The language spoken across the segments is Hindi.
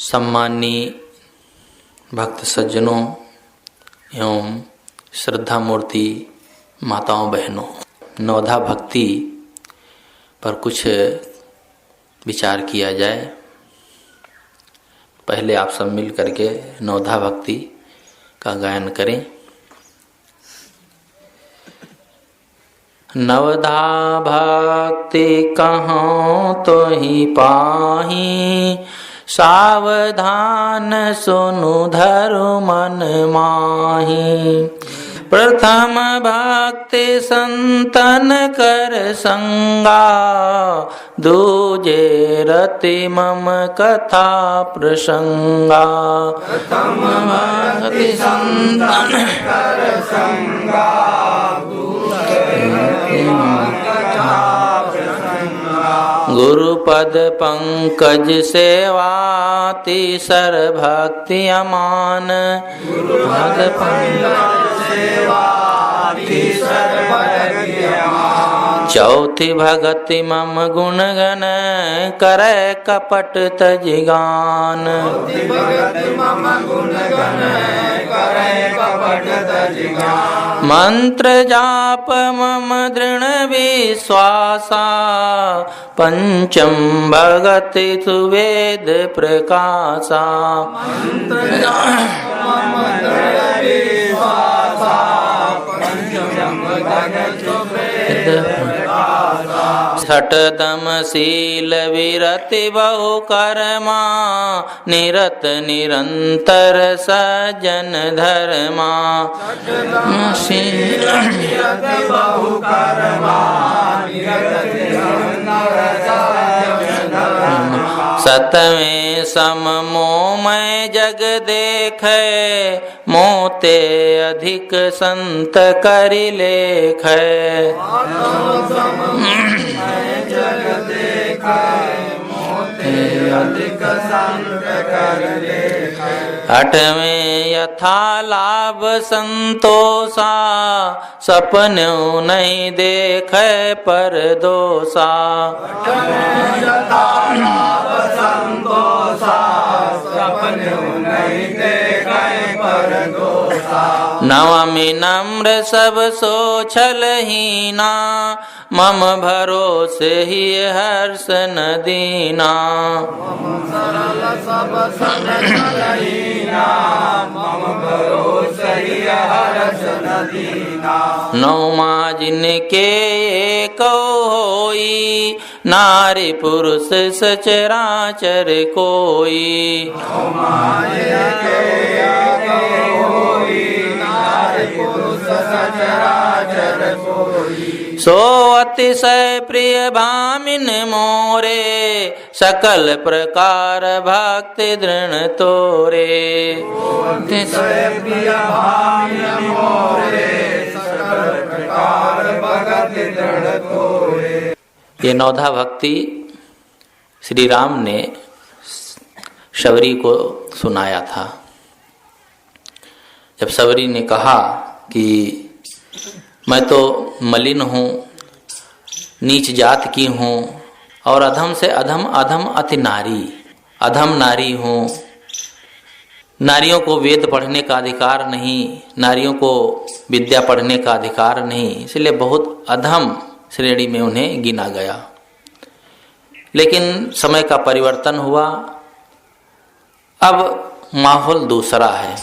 सम्मानीय भक्त सज्जनों एवं श्रद्धा मूर्ति माताओं बहनों, नवधा भक्ति पर कुछ विचार किया जाए। पहले आप सब मिल करके नवधा भक्ति का गायन करें। नवधा भक्ति कहाँ तो ही पाही, सावधान सुनु धरु मन माही। प्रथम भक्ति संतन कर संगा, दूजे रति मम कथा प्रसंगा। प्रथम भक्ति संतन कर संगा, दूजे रति मम कथा प्रसंगा। गुरुपद पंकज सेवा तीसर भक्ति अमान। गुरुपद पंकज सेवा तीसर भक्ति अमान। चौथी भगति मम गुण गण, करे कपट तजिगान। चौथी भगति मम गुण गण, करे कपट तजिगान। मंत्र जाप मम दृढ़ विश्वासा, पंचम भगति सुवेद प्रकाशा। मंत्र जाप मम दृढ़ विश्वासा, पंचम भगति सुवेद प्रकाशा। छठदम शील विरति बहु कर्मा, निरत निरंतर सज्जन धर्मा। छठदम शील विरति बहु कर्मा, निरत निरंतर सज्जन धर्मा। सतवें सम मोमय जग देखे, मोते अधिक संत करि लेखे। जग देखे, मोते अधिक संत कर लेखे। अठवें यथा लाभ संतोषा, सपनों नहीं देखे पर दोषा। यथा लाभ संतोषा, सपनों नहीं देखे पर दोषा। नवमी नम्र सब सोछल हीना, मम भरोसे ही हर्ष न दीना। सरल सब सोछल हीना, मम भरोसे ही हर्ष न दीना। नौमा जिनके एको होई, नारी पुरुष सचराचर कोई। नौमा जिनके एको होई, नारी पुरुष सचराचर कोई। सो अतिशय प्रिय भामिन मोरे, सकल प्रकार भक्ति दृढ़ तोरे। अतिशय प्रिय भामिन मोरे, सकल प्रकार भक्ति दृढ़ तोरे। ये नवधा भक्ति श्री राम ने शबरी को सुनाया था। जब शबरी ने कहा कि मैं तो मलिन हूँ, नीच जात की हूँ और अधम से अधम अधम अति नारी, अधम नारी हूँ। नारियों को वेद पढ़ने का अधिकार नहीं, नारियों को विद्या पढ़ने का अधिकार नहीं, इसलिए बहुत अधम श्रेणी में उन्हें गिना गया। लेकिन समय का परिवर्तन हुआ, अब माहौल दूसरा है।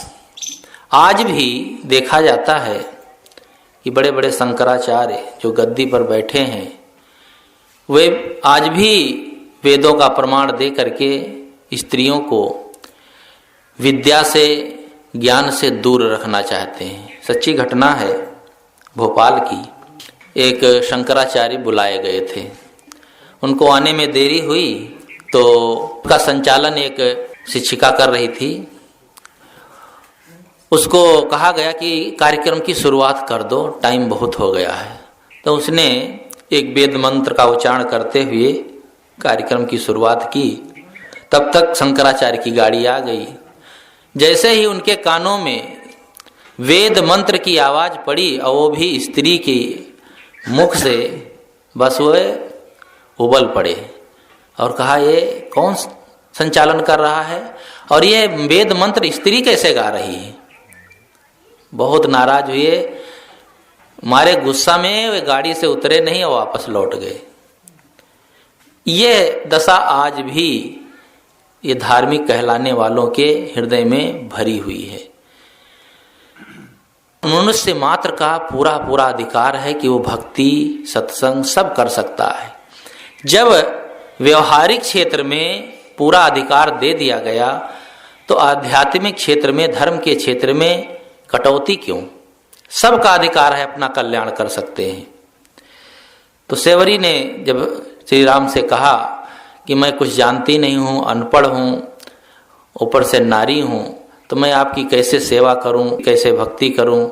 आज भी देखा जाता है कि बड़े बड़े शंकराचार्य जो गद्दी पर बैठे हैं, वे आज भी वेदों का प्रमाण दे करके स्त्रियों को विद्या से, ज्ञान से दूर रखना चाहते हैं। सच्ची घटना है भोपाल की। एक शंकराचार्य बुलाए गए थे, उनको आने में देरी हुई तो उसका संचालन एक शिक्षिका कर रही थी। उसको कहा गया कि कार्यक्रम की शुरुआत कर दो, टाइम बहुत हो गया है। तो उसने एक वेद मंत्र का उच्चारण करते हुए कार्यक्रम की शुरुआत की। तब तक शंकराचार्य की गाड़ी आ गई। जैसे ही उनके कानों में वेद मंत्र की आवाज पड़ी और वो भी स्त्री की मुख से, बस वो उबल पड़े और कहा, ये कौन संचालन कर रहा है और ये वेद मंत्र स्त्री कैसे गा रही है। बहुत नाराज हुए, मारे गुस्सा में वे गाड़ी से उतरे नहीं और वापस लौट गए। ये दशा आज भी ये धार्मिक कहलाने वालों के हृदय में भरी हुई है। मनुष्य मात्र का पूरा पूरा अधिकार है कि वो भक्ति सत्संग सब कर सकता है। जब व्यवहारिक क्षेत्र में पूरा अधिकार दे दिया गया तो आध्यात्मिक क्षेत्र में, धर्म के क्षेत्र में कटौती क्यों? सबका अधिकार है, अपना कल्याण कर सकते हैं। तो सेवरी ने जब श्री राम से कहा कि मैं कुछ जानती नहीं हूँ, अनपढ़ हूँ, ऊपर से नारी हूँ, तो मैं आपकी कैसे सेवा करूँ, कैसे भक्ति करूँ?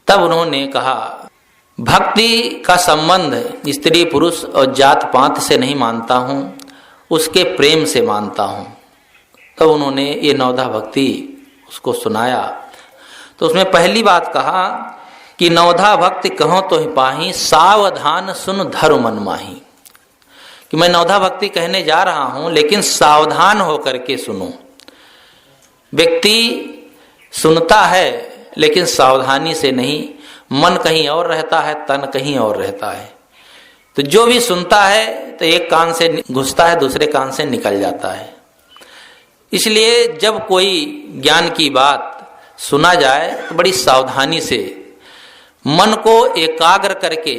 तब उन्होंने कहा भक्ति का संबंध स्त्री पुरुष और जात पात से नहीं मानता हूँ, उसके प्रेम से मानता हूँ। तब उन्होंने ये नवधा भक्ति उसको सुनाया। तो उसमें पहली बात कहा कि नवधा भक्ति कहो तो ही पाही, सावधान सुन धर्म मन माही। कि मैं नवधा भक्ति कहने जा रहा हूं, लेकिन सावधान होकर के सुनो। व्यक्ति सुनता है लेकिन सावधानी से नहीं, मन कहीं और रहता है, तन कहीं और रहता है। तो जो भी सुनता है तो एक कान से घुसता है, दूसरे कान से निकल जाता है। इसलिए जब कोई ज्ञान की बात सुना जाए तो बड़ी सावधानी से मन को एकाग्र करके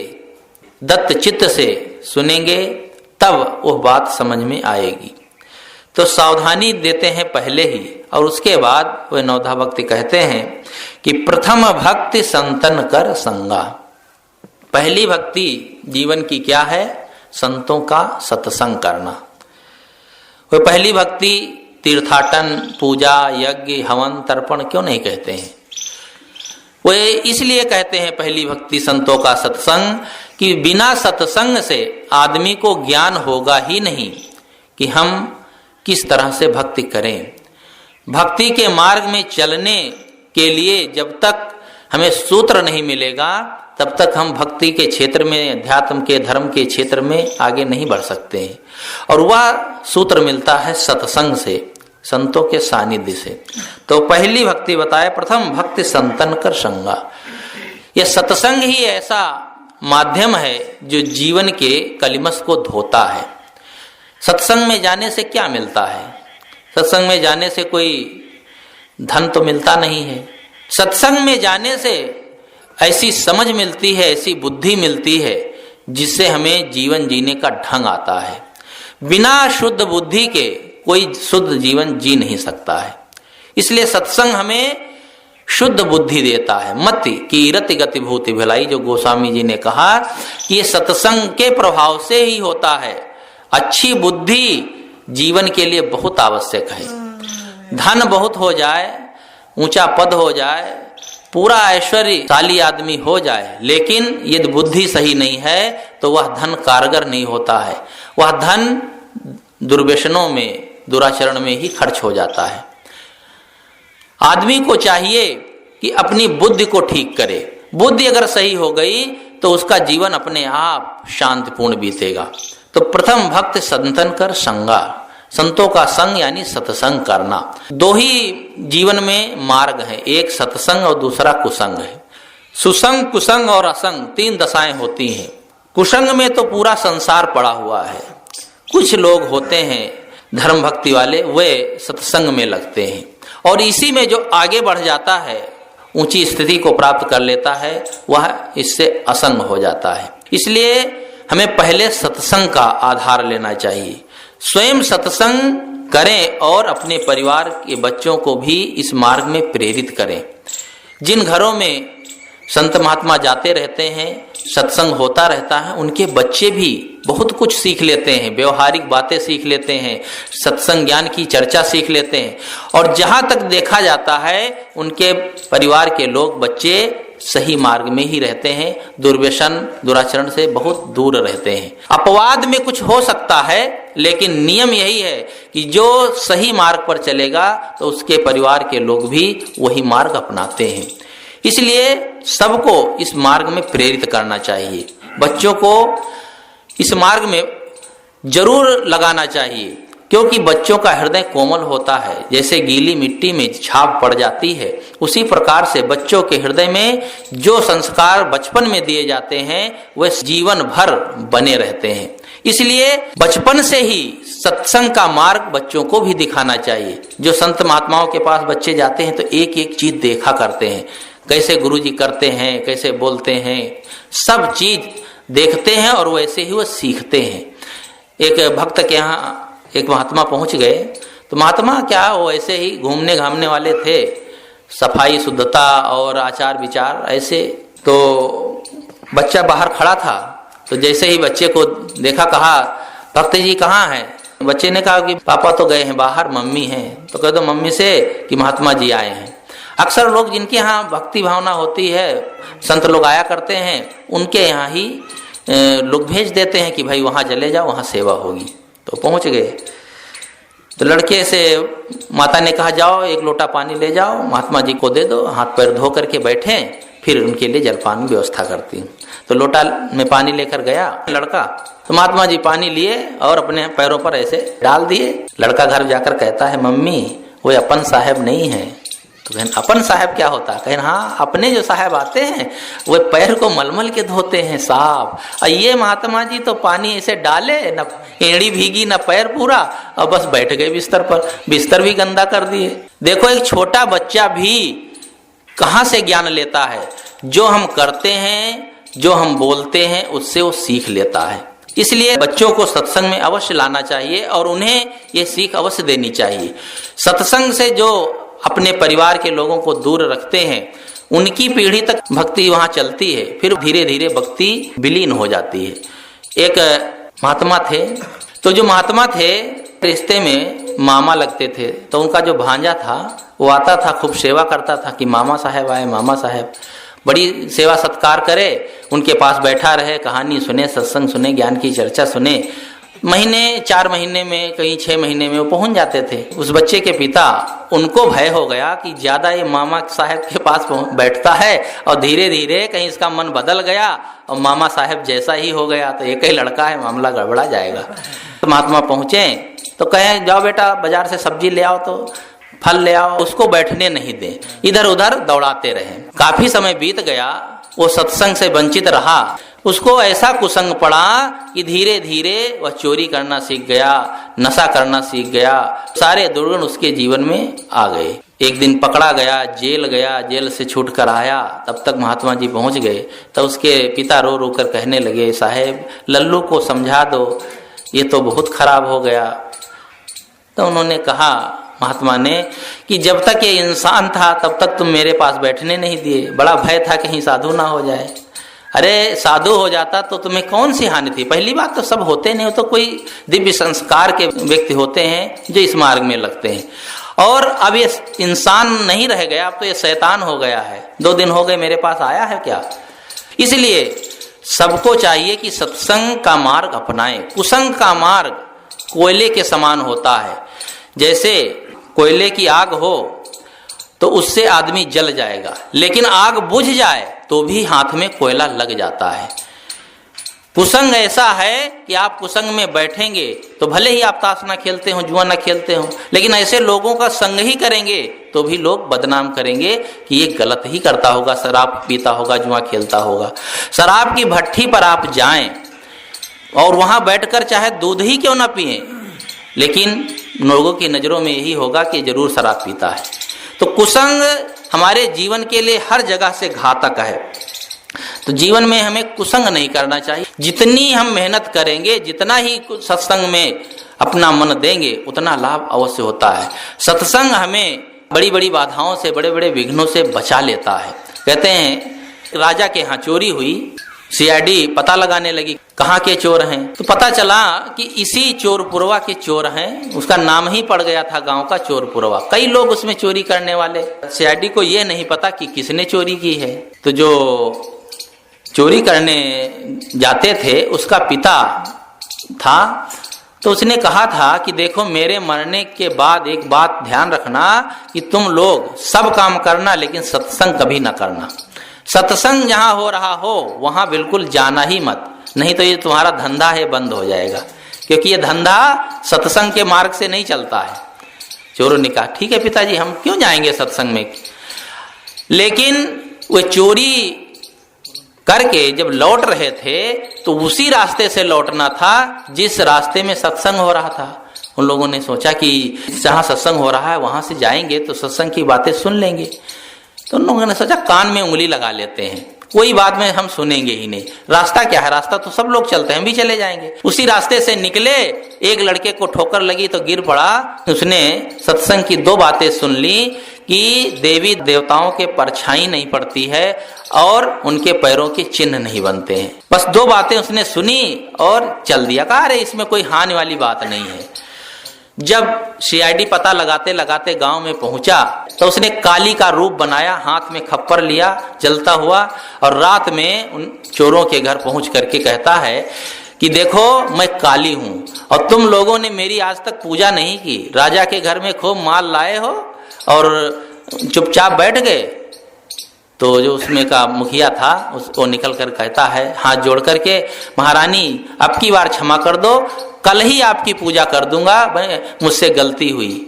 दत्त चित्त से सुनेंगे, तब वो बात समझ में आएगी। तो सावधानी देते हैं पहले ही, और उसके बाद वे नवधा भक्ति कहते हैं कि प्रथम भक्ति संतन कर संगा। पहली भक्ति जीवन की क्या है? संतों का सत्संग करना। वह पहली भक्ति तीर्थाटन, पूजा, यज्ञ, हवन, तर्पण क्यों नहीं कहते हैं? वे इसलिए कहते हैं पहली भक्ति संतों का सत्संग कि बिना सत्संग से आदमी को ज्ञान होगा ही नहीं कि हम किस तरह से भक्ति करें। भक्ति के मार्ग में चलने के लिए जब तक हमें सूत्र नहीं मिलेगा, तब तक हम भक्ति के क्षेत्र में, अध्यात्म के, धर्म के क्षेत्र में आगे नहीं बढ़ सकते हैं। और वह सूत्र मिलता है सत्संग से, संतों के सानिध्य से। तो पहली भक्ति बताए प्रथम भक्ति संतन कर संगा। यह सत्संग ही ऐसा माध्यम है जो जीवन के कलिमस को धोता है। सत्संग में जाने से क्या मिलता है? सत्संग में जाने से कोई धन तो मिलता नहीं है। सत्संग में जाने से ऐसी समझ मिलती है, ऐसी बुद्धि मिलती है जिससे हमें जीवन जीने का ढंग आता है। बिना शुद्ध बुद्धि के कोई शुद्ध जीवन जी नहीं सकता है। इसलिए सत्संग हमें शुद्ध बुद्धि देता है। मति की रति गति भूति भिलाई, जो गोस्वामी जी ने कहा कि ये सत्संग के प्रभाव से ही होता है। अच्छी बुद्धि जीवन के लिए बहुत आवश्यक है। धन बहुत हो जाए, ऊंचा पद हो जाए, पूरा ऐश्वर्यशाली आदमी हो जाए, लेकिन यदि बुद्धि सही नहीं है तो वह धन कारगर नहीं होता है। वह धन दुर्व्यसनों में, दुराचरण में ही खर्च हो जाता है। आदमी को चाहिए कि अपनी बुद्धि को ठीक करे। बुद्धि अगर सही हो गई तो उसका जीवन अपने आप शांतिपूर्ण बीतेगा। तो प्रथम भक्त संतन कर संगा, संतों का संग यानी सत्संग करना। दो ही जीवन में मार्ग है, एक सत्संग और दूसरा कुसंग है। सुसंग, कुसंग और असंग, तीन दशाएं होती हैं। कुसंग में तो पूरा संसार पड़ा हुआ है। कुछ लोग होते हैं धर्म भक्ति वाले, वे सत्संग में लगते हैं और इसी में जो आगे बढ़ जाता है, ऊंची स्थिति को प्राप्त कर लेता है, वह इससे असंग हो जाता है। इसलिए हमें पहले सत्संग का आधार लेना चाहिए। स्वयं सत्संग करें और अपने परिवार के बच्चों को भी इस मार्ग में प्रेरित करें। जिन घरों में संत महात्मा जाते रहते हैं, सत्संग होता रहता है, उनके बच्चे भी बहुत कुछ सीख लेते हैं, व्यवहारिक बातें सीख लेते हैं, सत्संग ज्ञान की चर्चा सीख लेते हैं। और जहां तक देखा जाता है उनके परिवार के लोग, बच्चे सही मार्ग में ही रहते हैं, दुर्व्यसन दुराचरण से बहुत दूर रहते हैं। अपवाद में कुछ हो सकता है, लेकिन नियम यही है कि जो सही मार्ग पर चलेगा तो उसके परिवार के लोग भी वही मार्ग अपनाते हैं। इसलिए सबको इस मार्ग में प्रेरित करना चाहिए। बच्चों को इस मार्ग में जरूर लगाना चाहिए। क्योंकि बच्चों का हृदय कोमल होता है, जैसे गीली मिट्टी में छाप पड़ जाती है, उसी प्रकार से बच्चों के हृदय में जो संस्कार बचपन में दिए जाते हैं वे जीवन भर बने रहते हैं। इसलिए बचपन से ही सत्संग का मार्ग बच्चों को भी दिखाना चाहिए। जो संत महात्माओं के पास बच्चे जाते हैं तो एक एक चीज देखा करते हैं, कैसे गुरुजी करते हैं, कैसे बोलते हैं, सब चीज देखते हैं और वैसे ही वो सीखते हैं। एक भक्त के यहाँ एक महात्मा पहुंच गए, तो महात्मा क्या वो ऐसे ही घूमने घामने वाले थे, सफाई शुद्धता और आचार विचार ऐसे। तो बच्चा बाहर खड़ा था, तो जैसे ही बच्चे को देखा कहा, भक्त जी कहाँ हैं? बच्चे ने कहा कि पापा तो गए हैं बाहर, मम्मी हैं। तो कह दो मम्मी से कि महात्मा जी आए हैं। अक्सर लोग जिनके यहाँ भक्ति भावना होती है, संत लोग आया करते हैं, उनके यहाँ ही लोग भेज देते हैं कि भाई वहाँ चले जाओ, वहाँ सेवा होगी। तो पहुँच गए, तो लड़के से माता ने कहा जाओ एक लोटा पानी ले जाओ, महात्मा जी को दे दो, हाथ पैर धो करके बैठे, फिर उनके लिए जलपान की व्यवस्था करती हूँ। तो लोटा में पानी लेकर गया लड़का, तो महात्मा जी पानी लिए और अपने पैरों पर ऐसे डाल दिए। लड़का घर जाकर कहता है मम्मी वो अपन साहब नहीं है। तो कहन अपन साहब क्या होता है? कहन हाँ, अपने जो साहब आते हैं वे पैर को मलमल के धोते हैं साहब, और ये महात्मा जी तो पानी ऐसे डाले, न एड़ी भीगी न पैर पूरा, और बस बैठ गए बिस्तर पर, बिस्तर भी गंदा कर दिए। देखो एक छोटा बच्चा भी कहाँ से ज्ञान लेता है? जो हम करते हैं, जो हम बोलते हैं, उससे वो सीख लेता है। इसलिए बच्चों को सत्संग में अवश्य लाना चाहिए और उन्हें ये सीख अवश्य देनी चाहिए। सत्संग से जो अपने परिवार के लोगों को दूर रखते हैं, उनकी पीढ़ी तक भक्ति वहां चलती है, फिर धीरे धीरे भक्ति विलीन हो जाती है। एक महात्मा थे, तो जो महात्मा थे रिश्ते में मामा लगते थे, तो उनका जो भांजा था वो आता था, खूब सेवा करता था कि मामा साहब आए, मामा साहब, बड़ी सेवा सत्कार करे, उनके पास बैठा रहे, कहानी सुने, सत्संग सुने, ज्ञान की चर्चा सुने। महीने 4 महीने में, कहीं 6 महीने में वो पहुंच जाते थे। उस बच्चे के पिता, उनको भय हो गया कि ज्यादा ये मामा साहब के पास बैठता है और धीरे धीरे कहीं इसका मन बदल गया और मामा साहब जैसा ही हो गया, तो एक ही लड़का है, मामला गड़बड़ा जाएगा। तो महात्मा पहुंचे तो कहे जाओ बेटा बाजार से सब्जी ले आओ, तो फल ले आओ। उसको बैठने नहीं दे, इधर उधर दौड़ाते रहे। काफी समय बीत गया, वो सत्संग से वंचित रहा। उसको ऐसा कुसंग पड़ा कि धीरे धीरे वह चोरी करना सीख गया, नशा करना सीख गया, सारे दुर्गुण उसके जीवन में आ गए। एक दिन पकड़ा गया, जेल गया, जेल से छूट कर आया, तब तक महात्मा जी पहुंच गए। तो उसके पिता रो रो कर कहने लगे, साहेब लल्लू को समझा दो, ये तो बहुत खराब हो गया। तो उन्होंने कहा महात्मा ने कि जब तक ये इंसान था तब तक तुम मेरे पास बैठने नहीं दिए, बड़ा भय था कहीं साधु ना हो जाए। अरे साधु हो जाता तो तुम्हें कौन सी हानि थी? पहली बात तो सब होते नहीं, तो कोई दिव्य संस्कार के व्यक्ति होते हैं जो इस मार्ग में लगते हैं। और अब ये इंसान नहीं रह गया, अब तो ये शैतान हो गया है। 2 दिन हो गए मेरे पास आया है क्या? इसलिए सबको चाहिए कि सत्संग का मार्ग अपनाएं। कुसंग का मार्ग कोयले के समान होता है। जैसे कोयले की आग हो तो उससे आदमी जल जाएगा, लेकिन आग बुझ जाए तो भी हाथ में कोयला लग जाता है। कुसंग ऐसा है कि आप कुसंग में बैठेंगे तो भले ही आप ताश ना खेलते हो, जुआ ना खेलते हो, लेकिन ऐसे लोगों का संग ही करेंगे तो भी लोग बदनाम करेंगे कि ये गलत ही करता होगा, शराब पीता होगा, जुआ खेलता होगा। शराब की भट्ठी पर आप जाएं और वहां बैठकर चाहे दूध ही क्यों ना पिए, लेकिन लोगों की नजरों में यही होगा कि जरूर शराब पीता है। तो कुसंग हमारे जीवन के लिए हर जगह से घातक है। तो जीवन में हमें कुसंग नहीं करना चाहिए। जितनी हम मेहनत करेंगे, जितना ही सत्संग में अपना मन देंगे, उतना लाभ अवश्य होता है। सत्संग हमें बड़ी बड़ी बाधाओं से, बड़े बड़े विघ्नों से बचा लेता है। कहते हैं राजा के यहाँ चोरी हुई, सीआईडी पता लगाने लगी कहाँ के चोर हैं, तो पता चला कि इसी चोरपुरवा के चोर हैं। उसका नाम ही पड़ गया था गांव का चोरपुरवा। कई लोग उसमें चोरी करने वाले, सीआईडी को ये नहीं पता कि किसने चोरी की है। तो जो चोरी करने जाते थे उसका पिता था, तो उसने कहा था कि देखो मेरे मरने के बाद एक बात ध्यान रखना कि तुम लोग सब काम करना लेकिन सत्संग कभी ना करना। सत्संग जहां हो रहा हो वहां बिल्कुल जाना ही मत, नहीं तो ये तुम्हारा धंधा है बंद हो जाएगा। क्योंकि ये धंधा सत्संग के मार्ग से नहीं चलता है। चोरों ने कहा ठीक है पिताजी, हम क्यों जाएंगे सत्संग में। लेकिन वे चोरी करके जब लौट रहे थे तो उसी रास्ते से लौटना था जिस रास्ते में सत्संग हो रहा था। उन लोगों ने सोचा कि जहां सत्संग हो रहा है वहां से जाएंगे तो सत्संग की बातें सुन लेंगे। तो उन लोगों ने सोचा कान में उंगली लगा लेते हैं, कोई बात में हम सुनेंगे ही नहीं। रास्ता क्या है, रास्ता तो सब लोग चलते हैं, हम भी चले जाएंगे। उसी रास्ते से निकले, एक लड़के को ठोकर लगी तो गिर पड़ा। उसने सत्संग की 2 बातें सुन ली कि देवी देवताओं के परछाई नहीं पड़ती है और उनके पैरों के चिन्ह नहीं बनते हैं। बस 2 बातें उसने सुनी और चल दिया। कहा अरे इसमें कोई हानि वाली बात नहीं है। जब सीआईडी पता लगाते लगाते गांव में पहुंचा तो उसने काली का रूप बनाया, हाथ में खप्पर लिया जलता हुआ, और रात में उन चोरों के घर पहुंच करके कहता है कि देखो मैं काली हूं और तुम लोगों ने मेरी आज तक पूजा नहीं की। राजा के घर में खूब माल लाए हो और चुपचाप बैठ गए। तो जो उसमें का मुखिया था उसको निकल कर कहता है हाथ जोड़ करके, महारानी अब की बार क्षमा कर दो, कल ही आपकी पूजा कर दूंगा, मुझसे गलती हुई।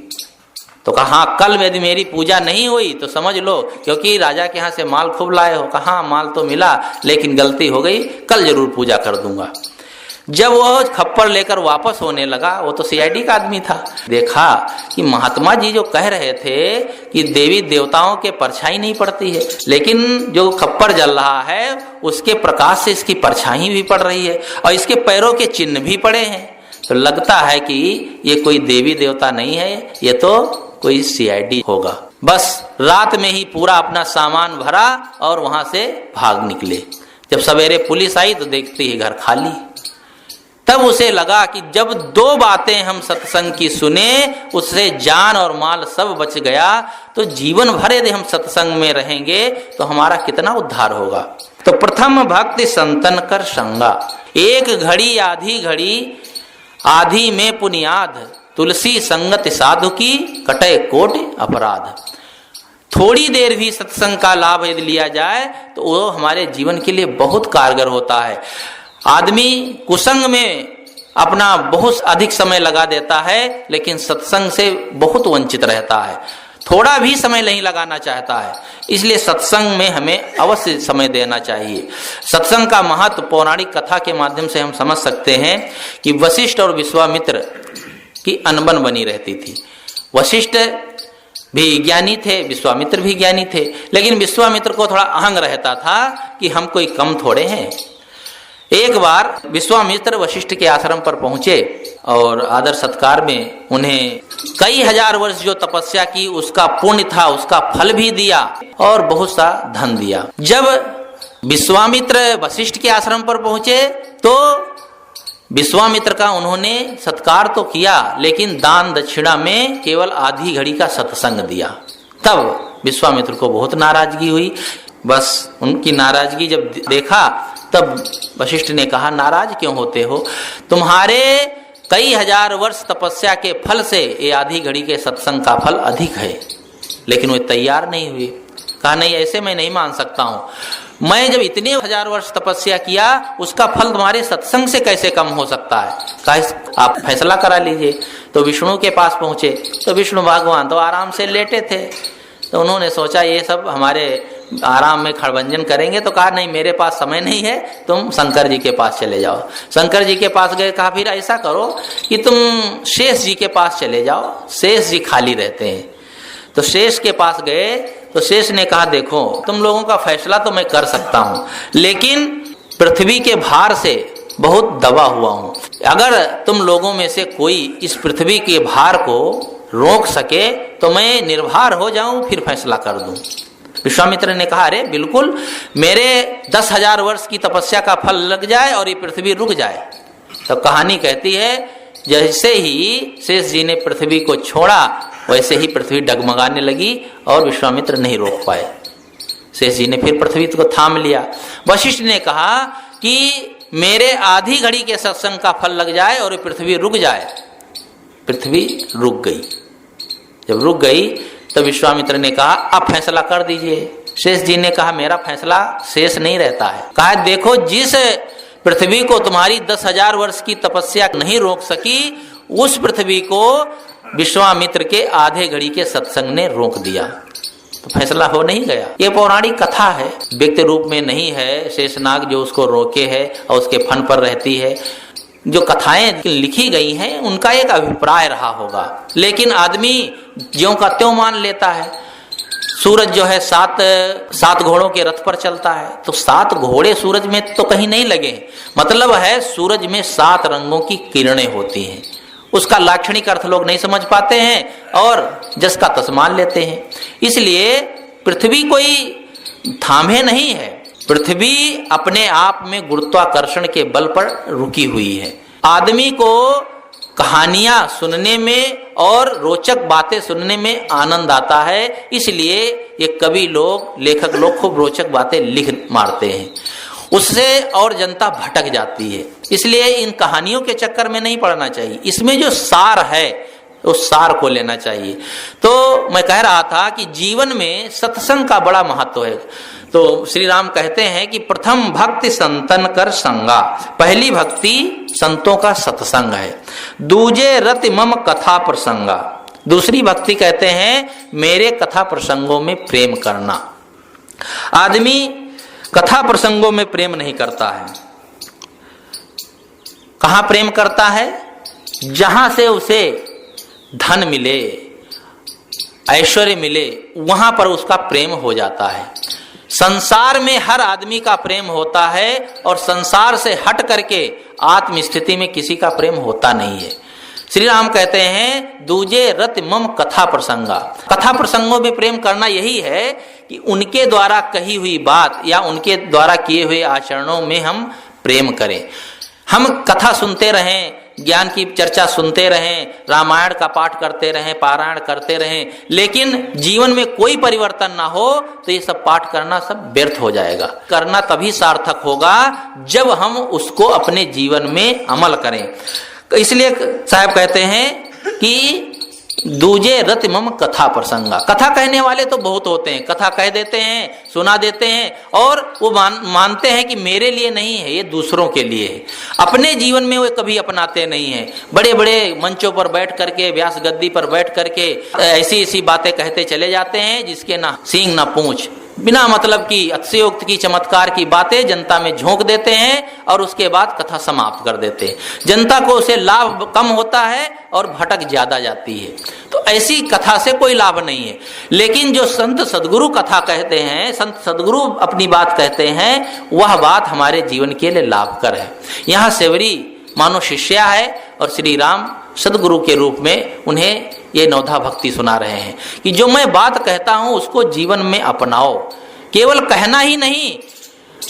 तो कहा हाँ, कल यदि मेरी पूजा नहीं हुई तो समझ लो क्योंकि राजा के यहाँ से माल खूब लाए हो। कहा माल तो मिला लेकिन गलती हो गई, कल जरूर पूजा कर दूंगा। जब वो खप्पर लेकर वापस होने लगा, वो तो सीआईडी का आदमी था, देखा कि महात्मा जी जो कह रहे थे कि देवी देवताओं के परछाई नहीं पड़ती है, लेकिन जो खप्पर जल रहा है उसके प्रकाश से इसकी परछाई भी पड़ रही है और इसके पैरों के चिन्ह भी पड़े हैं। तो लगता है कि ये कोई देवी देवता नहीं है, ये तो कोई सीआईडी होगा। बस रात में ही पूरा अपना सामान भरा और वहां से भाग निकले। जब सवेरे पुलिस आई तो देखती है घर खाली। तब उसे लगा कि जब 2 बातें हम सत्संग की सुने उससे जान और माल सब बच गया, तो जीवन भर यदि हम सत्संग में रहेंगे तो हमारा कितना उद्धार होगा। तो प्रथम भक्ति संतन कर संगा, एक घड़ी आधी घड़ी आधी में पुनियाद, तुलसी संगत साधु की कटे कोट अपराध। थोड़ी देर भी सत्संग का लाभ यदि लिया जाए तो वो हमारे जीवन के लिए बहुत कारगर होता है। आदमी कुसंग में अपना बहुत अधिक समय लगा देता है लेकिन सत्संग से बहुत वंचित रहता है, थोड़ा भी समय नहीं लगाना चाहता है। इसलिए सत्संग में हमें अवश्य समय देना चाहिए। सत्संग का महत्व पौराणिक कथा के माध्यम से हम समझ सकते हैं कि वशिष्ठ और विश्वामित्र की अनबन बनी रहती थी। वशिष्ठ भी ज्ञानी थे, विश्वामित्र भी ज्ञानी थे, लेकिन विश्वामित्र को थोड़ा अहंग रहता था कि हम कोई कम थोड़े हैं। एक बार विश्वामित्र वशिष्ठ के आश्रम पर पहुंचे और आदर सत्कार में उन्हें कई हजार वर्ष जो तपस्या की उसका पुण्य था उसका फल भी दिया और बहुत सा धन दिया। जब विश्वामित्र वशिष्ठ के आश्रम पर पहुंचे तो विश्वामित्र का उन्होंने सत्कार तो किया लेकिन दान दक्षिणा में केवल आधी घड़ी का सत्संग दिया। तब विश्वामित्र को बहुत नाराजगी हुई। बस उनकी नाराजगी जब देखा तब वशिष्ठ ने कहा नाराज क्यों होते हो, तुम्हारे कई हजार वर्ष तपस्या के फल से ये आधी घड़ी के सत्संग का फल अधिक है। लेकिन वे तैयार नहीं हुए। कहा नहीं, ऐसे मैं नहीं मान सकता हूं। मैं जब इतने हजार वर्ष तपस्या किया उसका फल तुम्हारे सत्संग से कैसे कम हो सकता है। कहा आप फैसला करा लीजिए। तो विष्णु के पास पहुंचे तो विष्णु भगवान तो आराम से लेटे थे। तो उन्होंने सोचा ये सब हमारे आराम में खड़बंजन करेंगे, तो कहा नहीं मेरे पास समय नहीं है, तुम शंकर जी के पास चले जाओ। शंकर जी के पास गए। कहा फिर ऐसा करो कि तुम शेष जी के पास चले जाओ, शेष जी खाली रहते हैं। तो शेष के पास गए तो शेष ने कहा देखो तुम लोगों का फैसला तो मैं कर सकता हूं लेकिन पृथ्वी के भार से बहुत दबा हुआ हूं। अगर तुम लोगों में से कोई इस पृथ्वी के भार को रोक सके तो मैं निर्भर हो जाऊं, फिर फैसला कर दूं। विश्वामित्र ने कहा अरे बिल्कुल, मेरे 10,000 वर्ष की तपस्या का फल लग जाए और ये पृथ्वी रुक जाए। तो कहानी कहती है जैसे ही शेष जी ने पृथ्वी को छोड़ा वैसे ही पृथ्वी डगमगाने लगी और विश्वामित्र नहीं रोक पाए। शेष जी ने फिर पृथ्वी को थाम लिया। वशिष्ठ ने कहा कि मेरे आधी घड़ी के सत्संग का फल लग जाए और पृथ्वी रुक जाए। पृथ्वी रुक गई। जब रुक गई तो विश्वामित्र ने कहा आप फैसला कर दीजिए। शेष जी ने कहा मेरा फैसला शेष नहीं रहता है। कहा देखो जिस पृथ्वी को तुम्हारी 10,000 वर्ष की तपस्या नहीं रोक सकी, उस पृथ्वी को विश्वामित्र के आधे घड़ी के सत्संग ने रोक दिया, तो फैसला हो नहीं गया। ये पौराणिक कथा है, व्यक्ति रूप में नहीं है। शेषनाग जो उसको रोके है और उसके फन पर रहती है। जो कथाएं लिखी गई हैं उनका एक अभिप्राय रहा होगा, लेकिन आदमी ज्यों का त्यों मान लेता है। सूरज जो है सात घोड़ों के रथ पर चलता है, तो 7 घोड़े सूरज में तो कहीं नहीं लगे। मतलब है सूरज में 7 रंगों की किरणें होती हैं। उसका लाक्षणिक अर्थ लोग नहीं समझ पाते हैं और जस का तस मान लेते हैं। इसलिए पृथ्वी कोई थामे नहीं है, पृथ्वी अपने आप में गुरुत्वाकर्षण के बल पर रुकी हुई है। आदमी को कहानियां सुनने में और रोचक बातें सुनने में आनंद आता है, इसलिए ये कवि लोग, लेखक लोग खूब रोचक बातें लिख मारते हैं, उससे और जनता भटक जाती है। इसलिए इन कहानियों के चक्कर में नहीं पड़ना चाहिए, इसमें जो सार है उस सार को लेना चाहिए। तो मैं कह रहा था कि जीवन में सत्संग का बड़ा महत्व है। तो श्री राम कहते हैं कि प्रथम भक्ति संतन कर संगा, पहली भक्ति संतों का सत्संग है। दूजे रति मम कथा प्रसंगा, दूसरी भक्ति कहते हैं मेरे कथा प्रसंगों में प्रेम करना। आदमी कथा प्रसंगों में प्रेम नहीं करता है। कहां प्रेम करता है? जहां से उसे धन मिले, ऐश्वर्य मिले, वहां पर उसका प्रेम हो जाता है। संसार में हर आदमी का प्रेम होता है और संसार से हट करके आत्म स्थिति में किसी का प्रेम होता नहीं है। श्री राम कहते हैं दूजे रति मम कथा प्रसंगा, कथा प्रसंगों में प्रेम करना यही है कि उनके द्वारा कही हुई बात या उनके द्वारा किए हुए आचरणों में हम प्रेम करें। हम कथा सुनते रहें, ज्ञान की चर्चा सुनते रहें, रामायण का पाठ करते रहें, पारायण करते रहें, लेकिन जीवन में कोई परिवर्तन ना हो तो ये सब पाठ करना सब व्यर्थ हो जाएगा। करना तभी सार्थक होगा जब हम उसको अपने जीवन में अमल करें। इसलिए साहब कहते हैं कि दूजे रति मम कथा प्रसंगा। कथा कहने वाले तो बहुत होते हैं, कथा कह देते हैं, सुना देते हैं और वो मानते हैं कि मेरे लिए नहीं है, ये दूसरों के लिए है। अपने जीवन में वे कभी अपनाते नहीं है। बड़े बड़े मंचों पर बैठ करके, व्यास गद्दी पर बैठ करके ऐसी ऐसी बातें कहते चले जाते हैं जिसके ना सींग ना पूंछ, बिना मतलब की अतिशयोक्त की चमत्कार की बातें जनता में झोंक देते हैं और उसके बाद कथा समाप्त कर देते हैं। जनता को उसे लाभ कम होता है और भटक ज्यादा जाती है। तो ऐसी कथा से कोई लाभ नहीं है। लेकिन जो संत सदगुरु कथा कहते हैं, संत सदगुरु अपनी बात कहते हैं, वह बात हमारे जीवन के लिए लाभकर है। यहाँ सेवरी मानो शिष्या है और श्री राम सदगुरु के रूप में उन्हें ये नवधा भक्ति सुना रहे हैं कि जो मैं बात कहता हूं उसको जीवन में अपनाओ। केवल कहना ही नहीं,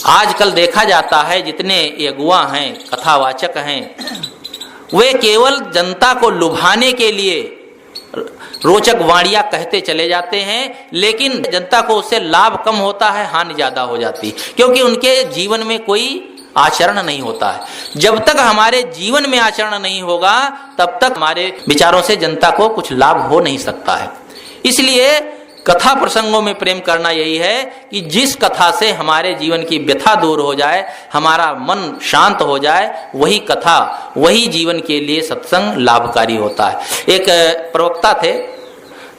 आजकल देखा जाता है जितने अगुआ हैं, कथावाचक हैं, वे केवल जनता को लुभाने के लिए रोचक वाणियां कहते चले जाते हैं, लेकिन जनता को उससे लाभ कम होता है, हानि ज्यादा हो जाती, क्योंकि उनके जीवन में कोई आचरण नहीं होता है। जब तक हमारे जीवन में आचरण नहीं होगा तब तक हमारे विचारों से जनता को कुछ लाभ हो नहीं सकता है। इसलिए कथा प्रसंगों में प्रेम करना यही है कि जिस कथा से हमारे जीवन की व्यथा दूर हो जाए, हमारा मन शांत हो जाए, वही कथा, वही जीवन के लिए सत्संग लाभकारी होता है। एक प्रवक्ता थे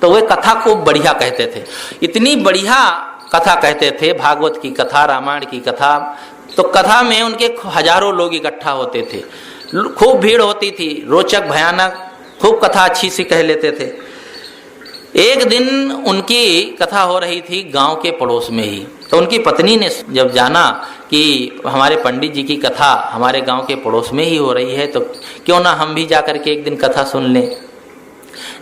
तो वे कथा को बढ़िया कहते थे, इतनी बढ़िया कथा कहते थे, भागवत की कथा, रामायण की कथा। तो कथा में उनके हजारों लोग इकट्ठा होते थे, खूब भीड़ होती थी, रोचक भयानक, खूब कथा अच्छी सी कह लेते थे। एक दिन उनकी कथा हो रही थी गांव के पड़ोस में ही, तो उनकी पत्नी ने जब जाना कि हमारे पंडित जी की कथा हमारे गांव के पड़ोस में ही हो रही है, तो क्यों ना हम भी जाकर के एक दिन कथा सुन लें।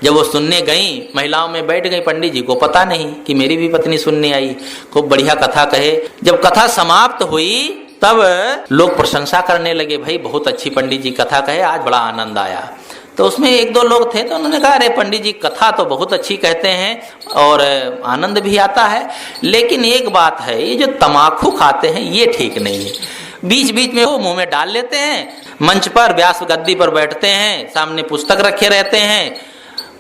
जब वो सुनने गई, महिलाओं में बैठ गई, पंडित जी को पता नहीं कि मेरी भी पत्नी सुनने आई, खूब बढ़िया कथा कहे। जब कथा समाप्त हुई तब लोग प्रशंसा करने लगे, भाई बहुत अच्छी पंडित जी कथा कहे, आज बड़ा आनंद आया। तो उसमें एक दो लोग थे तो उन्होंने कहा, अरे पंडित जी कथा तो बहुत अच्छी कहते हैं और आनंद भी आता है, लेकिन एक बात है, ये जो तमाकू खाते हैं ये ठीक नहीं है। बीच बीच में वो मुंह में डाल लेते हैं, मंच पर व्यास गद्दी पर बैठते हैं, सामने पुस्तक रखे रहते हैं,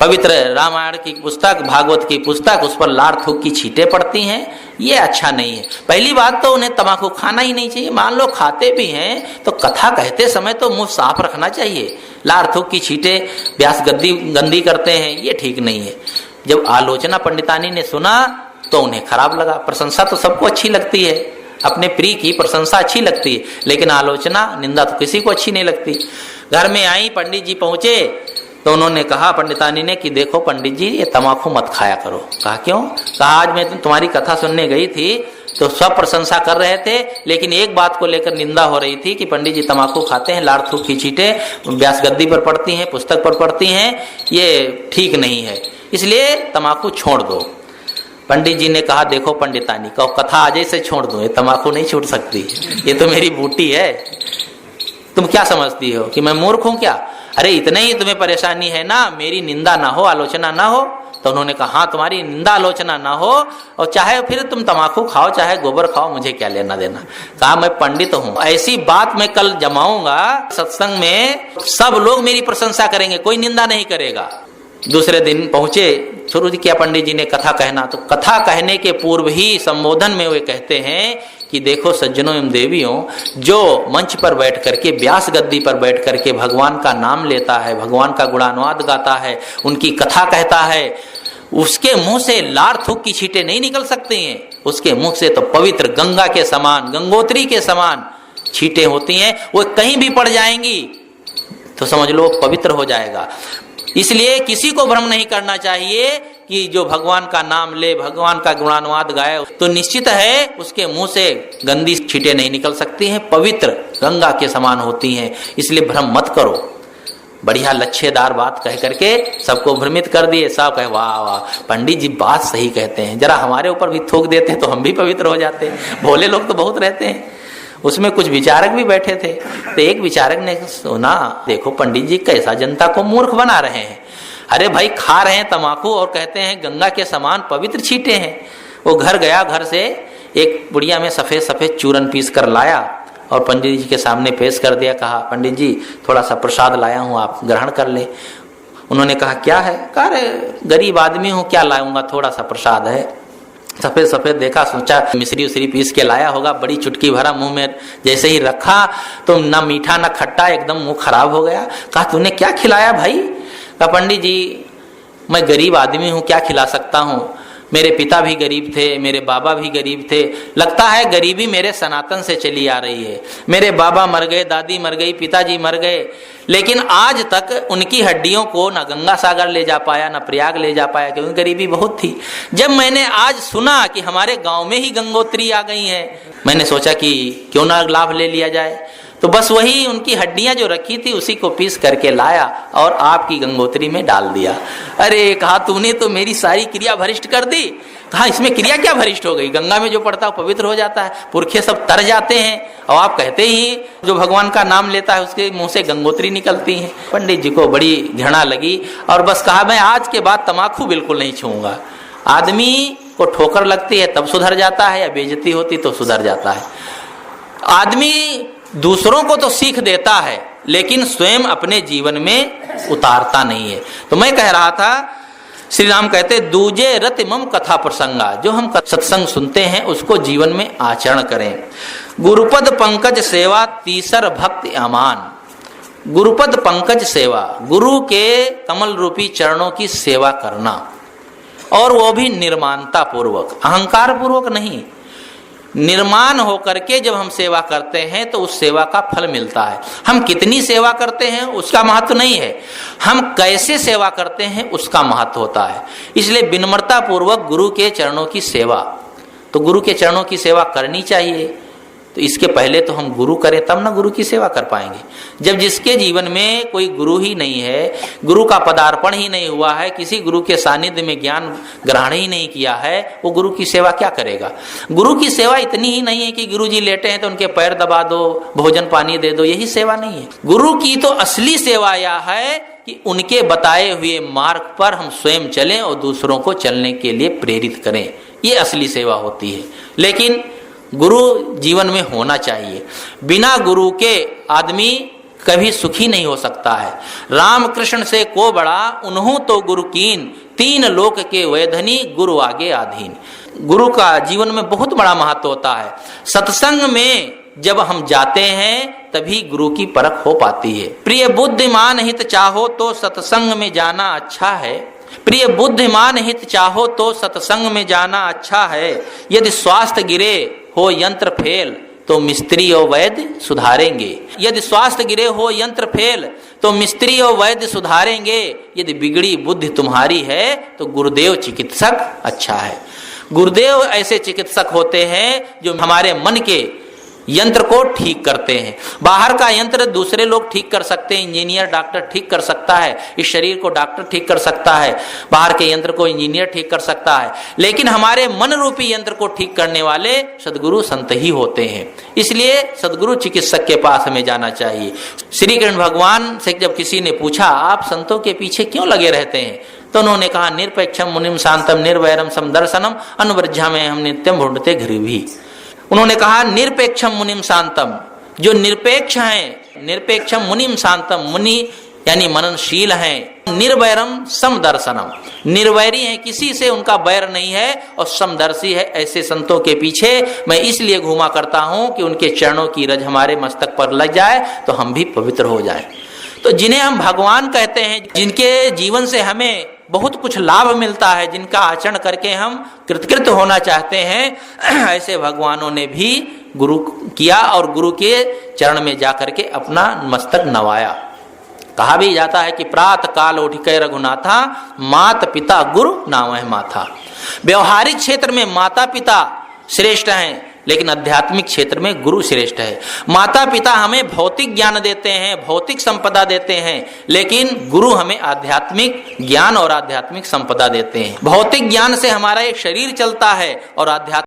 पवित्र रामायण की पुस्तक, भागवत की पुस्तक, उस पर लार थूक की छींटें पड़ती हैं, ये अच्छा नहीं है। पहली बात तो उन्हें तम्बाकू खाना ही नहीं चाहिए। मान लो खाते भी हैं तो कथा कहते समय तो मुंह साफ रखना चाहिए। लार थूक की छींटें व्यास गंदी करते हैं, ये ठीक नहीं है। जब आलोचना पंडितानी ने सुना तो उन्हें खराब लगा। प्रशंसा तो सबको अच्छी लगती है, अपने प्रिय की प्रशंसा अच्छी लगती है, लेकिन आलोचना, निंदा तो किसी को अच्छी नहीं लगती। घर में आई, पंडित जी पहुंचे तो उन्होंने कहा पंडितानी ने कि देखो पंडित जी, ये तम्बाकू मत खाया करो। कहा क्यों? कहा आज मैं तुम्हारी कथा सुनने गई थी तो सब प्रशंसा कर रहे थे, लेकिन एक बात को लेकर निंदा हो रही थी कि पंडित जी तम्बाकू खाते हैं, लार थूक की छींटें व्यास गद्दी पर पड़ती हैं, पुस्तक पर पड़ती हैं, ये ठीक नहीं है, इसलिए तम्बाकू छोड़ दो। पंडित जी ने कहा देखो पंडितानी, कहो कथा आज से छोड़ दो, ये तम्बाकू नहीं छूट सकती, ये तो मेरी बूटी है। तुम क्या समझती हो कि मैं मूर्ख हूं क्या? अरे इतने ही तुम्हें परेशानी है ना, मेरी निंदा ना हो, आलोचना ना हो। तो उन्होंने कहा हाँ, तुम्हारी निंदा आलोचना ना हो, और चाहे फिर तुम तम्बाकू खाओ चाहे गोबर खाओ, मुझे क्या लेना देना। कहा मैं पंडित हूं, ऐसी बात मैं कल जमाऊंगा सत्संग में, सब लोग मेरी प्रशंसा करेंगे, कोई निंदा नहीं करेगा। दूसरे दिन पहुंचे, शुरू किया पंडित जी ने कथा कहना। तो कथा कहने के पूर्व ही संबोधन में वे कहते हैं कि देखो सज्जनों एवं देवियों, जो मंच पर बैठ करके, व्यास गद्दी पर बैठ करके भगवान का नाम लेता है, भगवान का गुणानुवाद गाता है, उनकी कथा कहता है, उसके मुंह से लार थूक की छींटें नहीं निकल सकती हैं। उसके मुंह से तो पवित्र गंगा के समान, गंगोत्री के समान छींटें होती हैं। वो कहीं भी पड़ जाएंगी तो समझ लो पवित्र हो जाएगा। इसलिए किसी को भ्रम नहीं करना चाहिए कि जो भगवान का नाम ले, भगवान का गुणानुवाद गाए, तो निश्चित है उसके मुंह से गंदी छींटें नहीं निकल सकती हैं, पवित्र गंगा के समान होती हैं। इसलिए भ्रम मत करो। बढ़िया लच्छेदार बात कह करके सबको भ्रमित कर दिए। सब कहे वाह वाह, पंडित जी बात सही कहते हैं, जरा हमारे ऊपर भी थूक देते तो हम भी पवित्र हो जाते। भोले लोग तो बहुत रहते हैं। उसमें कुछ विचारक भी बैठे थे, तो एक विचारक ने सुना, देखो पंडित जी कैसा जनता को मूर्ख बना रहे हैं। अरे भाई, खा रहे हैं तम्बाकू और कहते हैं गंगा के समान पवित्र छींटे हैं। वो घर गया, घर से एक बुढ़िया में सफेद सफेद चूरन पीस कर लाया और पंडित जी के सामने पेश कर दिया। कहा पंडित जी थोड़ा सा प्रसाद लाया हूँ, आप ग्रहण कर ले। उन्होंने कहा क्या है? कहा अरे गरीब आदमी हूँ, क्या लाऊंगा, थोड़ा सा प्रसाद है। सफेद सफेद देखा, सोचा मिश्री उश्री पीस के लाया होगा, बड़ी चुटकी भरा मुंह में जैसे ही रखा तो ना मीठा ना खट्टा, एकदम मुंह खराब हो गया। कहा तूने क्या खिलाया भाई? कहा पंडित जी मैं गरीब आदमी हूँ, क्या खिला सकता हूँ, मेरे पिता भी गरीब थे, मेरे बाबा भी गरीब थे, लगता है गरीबी मेरे सनातन से चली आ रही है। मेरे बाबा मर गए, दादी मर गई, पिताजी मर गए, लेकिन आज तक उनकी हड्डियों को न गंगा सागर ले जा पाया, न प्रयाग ले जा पाया, क्योंकि गरीबी बहुत थी। जब मैंने आज सुना कि हमारे गांव में ही गंगोत्री आ गई है, मैंने सोचा कि क्यों ना लाभ ले लिया जाए। तो बस वही उनकी हड्डियां जो रखी थी उसी को पीस करके लाया और आपकी गंगोत्री में डाल दिया। अरे कहा तूने तो मेरी सारी क्रिया भरिष्ट कर दी। कहा इसमें क्रिया क्या भरिष्ट हो गई, गंगा में जो पड़ता है पवित्र हो जाता है, पुरखे सब तर जाते हैं, और आप कहते ही जो भगवान का नाम लेता है उसके मुंह से गंगोत्री निकलती है। पंडित जी को बड़ी घृणा लगी और बस कहा मैं आज के बाद तम्बाकू बिल्कुल नहीं छूऊंगा। आदमी को ठोकर लगती है तब सुधर जाता है, या बेइज्जती होती तो सुधर जाता है। आदमी दूसरों को तो सीख देता है लेकिन स्वयं अपने जीवन में उतारता नहीं है। तो मैं कह रहा था, श्री राम कहते दूजे रति मम कथा प्रसंगा, जो हम सत्संग सुनते हैं उसको जीवन में आचरण करें। गुरुपद पंकज सेवा तीसर भक्ति अमान। गुरुपद पंकज सेवा, गुरु के कमल रूपी चरणों की सेवा करना, और वो भी निर्माणता पूर्वक, अहंकार पूर्वक नहीं। निर्माण होकर के जब हम सेवा करते हैं तो उस सेवा का फल मिलता है। हम कितनी सेवा करते हैं उसका महत्व नहीं है, हम कैसे सेवा करते हैं उसका महत्व होता है। इसलिए विनम्रता पूर्वक गुरु के चरणों की सेवा, तो गुरु के चरणों की सेवा करनी चाहिए। तो इसके पहले तो हम गुरु करें तब ना गुरु की सेवा कर पाएंगे। जब जिसके जीवन में कोई गुरु ही नहीं है, गुरु का पदार्पण ही नहीं हुआ है, किसी गुरु के सानिध्य में ज्ञान ग्रहण ही नहीं किया है, वो गुरु की सेवा क्या करेगा। गुरु की सेवा इतनी ही नहीं है कि गुरु जी लेटे हैं तो उनके पैर दबा दो, भोजन पानी दे दो, यही सेवा नहीं है। गुरु की तो असली सेवा यह है कि उनके बताए हुए मार्ग पर हम स्वयं चलें और दूसरों को चलने के लिए प्रेरित करें, ये असली सेवा होती है। लेकिन गुरु जीवन में होना चाहिए। बिना गुरु के आदमी कभी सुखी नहीं हो सकता है। राम कृष्ण से को बड़ा उन्हों तो गुरु कीन, तीन लोक के वैधनी गुरु आगे आधीन। गुरु का जीवन में बहुत बड़ा महत्व होता है। सत्संग में जब हम जाते हैं तभी गुरु की परख हो पाती है। प्रिय बुद्धिमान हित चाहो तो सत्संग में जाना अच्छा है, प्रिय बुद्धिमान हित चाहो तो सत्संग में जाना अच्छा है। यदि स्वास्थ्य गिरे हो यंत्र फेल तो मिस्त्री और वैद्य सुधारेंगे, यदि स्वास्थ्य गिरे हो यंत्र फेल तो मिस्त्री और वैद्य सुधारेंगे। यदि बिगड़ी बुद्धि तुम्हारी है तो गुरुदेव चिकित्सक अच्छा है। गुरुदेव ऐसे चिकित्सक होते हैं जो हमारे मन के यंत्र को ठीक करते हैं। बाहर का यंत्र दूसरे लोग ठीक कर सकते हैं, इंजीनियर डॉक्टर ठीक कर सकता है, इस शरीर को डॉक्टर ठीक कर सकता है, बाहर के यंत्र को इंजीनियर ठीक कर सकता है, लेकिन हमारे मन रूपी यंत्र को ठीक करने वाले सदगुरु संत ही होते हैं। इसलिए सदगुरु चिकित्सक के पास हमें जाना चाहिए। श्री कृष्ण भगवान से जब किसी ने पूछा आप संतों के पीछे क्यों लगे रहते हैं, तो उन्होंने कहा निरपेक्षम मुनिम शांतम निर्वैरम समदर्शनम अनुव्रज्जा में हम नित्यम भूंडते घृभी। उन्होंने कहा निरपेक्षम मुनिम शांतम, जो निरपेक्ष हैं, निरपेक्षम मुनिम शांतम, मुनि यानी मननशील हैं, निर्वैरम समदर्शनम, निर्वैरी हैं, किसी से उनका बैर नहीं है, और समदर्शी है। ऐसे संतों के पीछे मैं इसलिए घूमा करता हूं कि उनके चरणों की रज हमारे मस्तक पर लग जाए तो हम भी पवित्र हो जाएं। तो जिन्हें हम भगवान कहते हैं, जिनके जीवन से हमें बहुत कुछ लाभ मिलता है, जिनका आचरण करके हम कृतकृत्य होना चाहते हैं, ऐसे भगवानों ने भी गुरु किया और गुरु के चरण में जाकर के अपना मस्तक नवाया। कहा भी जाता है कि प्रात काल उठिके रघुनाथा, मात पिता गुरु नामह माथा। व्यवहारिक क्षेत्र में माता पिता श्रेष्ठ हैं, लेकिन आध्यात्मिक क्षेत्र में गुरु श्रेष्ठ है। माता पिता हमें भौतिक ज्ञान देते हैं, भौतिक संपदा देते हैं, लेकिन गुरु हमें आध्यात्मिक ज्ञान और आध्यात्मिक संपदा देते हैं। भौतिक ज्ञान से हमारा एक शरीर चलता है और आध्यात्मिक